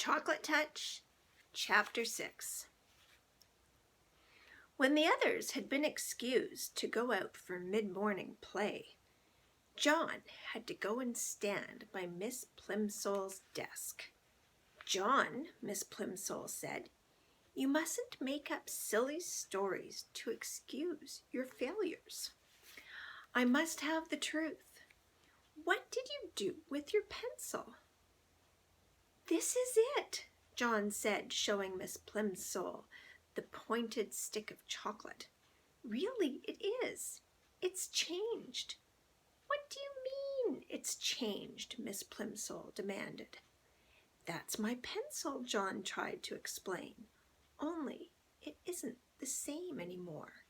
Chocolate Touch, Chapter 6. When the others had been excused to go out for mid-morning play, John had to go and stand by Miss Plimsoll's desk. "John," Miss Plimsoll said, "you mustn't make up silly stories to excuse your failures. I must have the truth. What did you do with your pencil?" "This is it," John said, showing Miss Plimsoll the pointed stick of chocolate. "Really, it is. It's changed." "What do you mean, it's changed?" Miss Plimsoll demanded. "That's my pencil," John tried to explain. "Only it isn't the same anymore.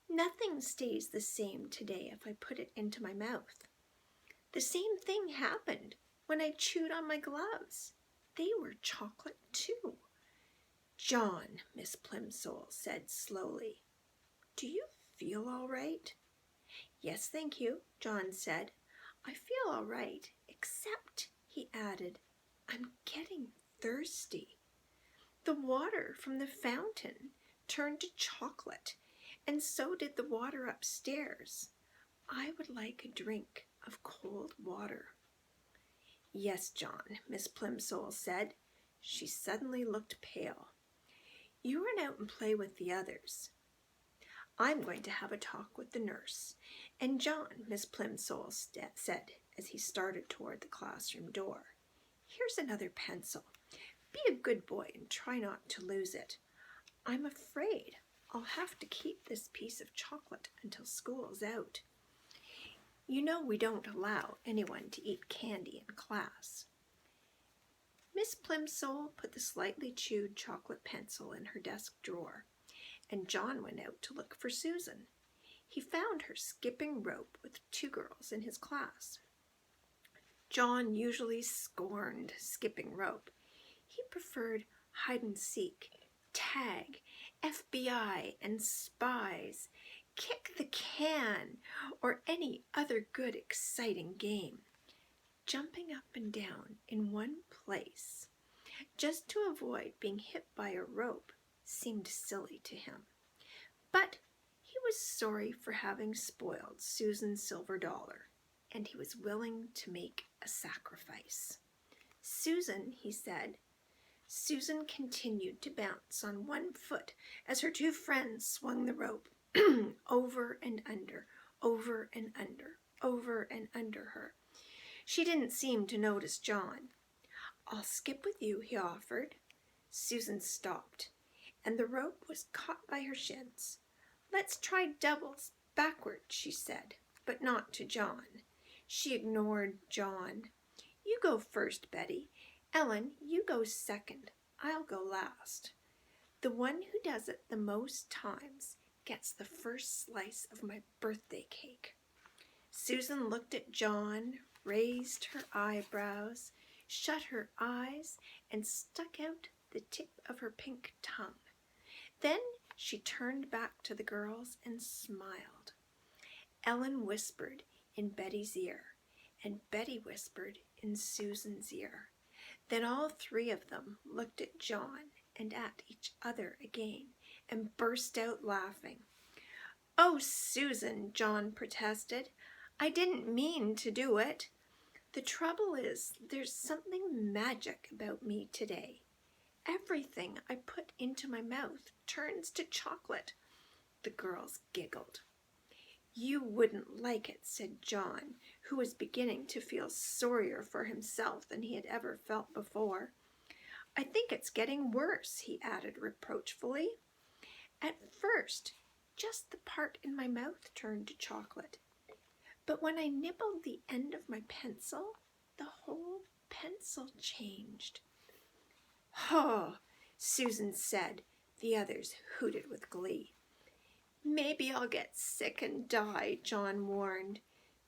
Nothing stays the same today if I put it into my mouth. The same thing happened when I chewed on my gloves. They were chocolate too." "John," Miss Plimsoll said slowly, "do you feel all right?" "Yes, thank you," John said. "I feel all right, except," he added, "I'm getting thirsty. The water from the fountain turned to chocolate, and so did the water upstairs. I would like a drink of cold water." "Yes, John," Miss Plimsoll said. She suddenly looked pale. "You run out and play with the others. I'm going to have a talk with the nurse. And John," Miss Plimsoll said as he started toward the classroom door, "here's another pencil. Be a good boy and try not to lose it. I'm afraid I'll have to keep this piece of chocolate until school's out. You know we don't allow anyone to eat candy in class." Miss Plimsoll put the slightly chewed chocolate pencil in her desk drawer, and John went out to look for Susan. He found her skipping rope with 2 girls in his class. John usually scorned skipping rope. He preferred hide-and-seek, tag, FBI, and spies, kick the can, or any other good exciting game. Jumping up and down in one place just to avoid being hit by a rope seemed silly to him. But he was sorry for having spoiled Susan's silver dollar, and he was willing to make a sacrifice. "Susan," he said. Susan continued to bounce on one foot as her 2 friends swung the rope over and under, over and under, over and under her. She didn't seem to notice John. "I'll skip with you," he offered. Susan stopped, and the rope was caught by her shins. "Let's try doubles backward," she said, but not to John. She ignored John. "You go first, Betty. Ellen, you go second. I'll go last. The one who does it the most times gets the first slice of my birthday cake." Susan looked at John, raised her eyebrows, shut her eyes, and stuck out the tip of her pink tongue. Then she turned back to the girls and smiled. Ellen whispered in Betty's ear, and Betty whispered in Susan's ear. Then all 3 of them looked at John and at each other again and burst out laughing. "Oh, Susan," John protested, "I didn't mean to do it. The trouble is, there's something magic about me today. Everything I put into my mouth turns to chocolate." The girls giggled. "You wouldn't like it," said John, who was beginning to feel sorrier for himself than he had ever felt before. "I think it's getting worse," he added reproachfully. "At first, just the part in my mouth turned to chocolate. But when I nibbled the end of my pencil, the whole pencil changed." "Oh," Susan said. The others hooted with glee. "Maybe I'll get sick and die," John warned.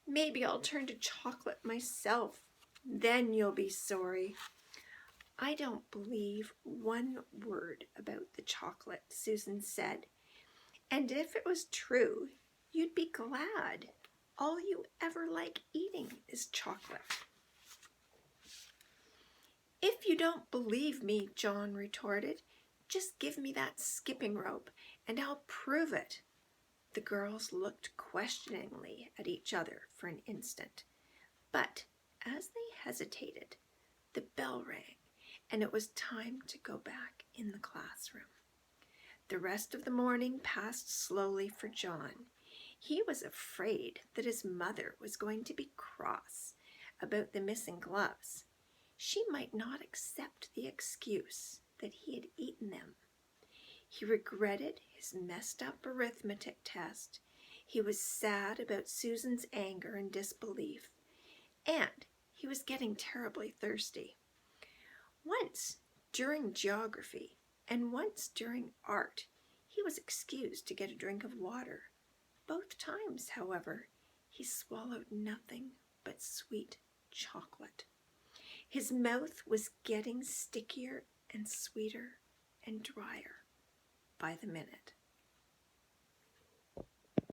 "Maybe I'll turn to chocolate myself. Then you'll be sorry." "I don't believe one word about the chocolate," Susan said. "And if it was true, you'd be glad. All you ever like eating is chocolate." "If you don't believe me, John retorted, just give me that skipping rope and I'll prove it. The girls looked questioningly at each other for an instant, but as they hesitated, the bell rang and it was time to go back in the classroom. The rest of the morning passed slowly for John. He was afraid that his mother was going to be cross about the missing gloves. She might not accept the excuse that he had eaten them. He regretted his messed up arithmetic test. He was sad about Susan's anger and disbelief. And he was getting terribly thirsty. Once during geography and once during art, he was excused to get a drink of water. Both times, however, he swallowed nothing but sweet chocolate. His mouth was getting stickier and sweeter and drier by the minute.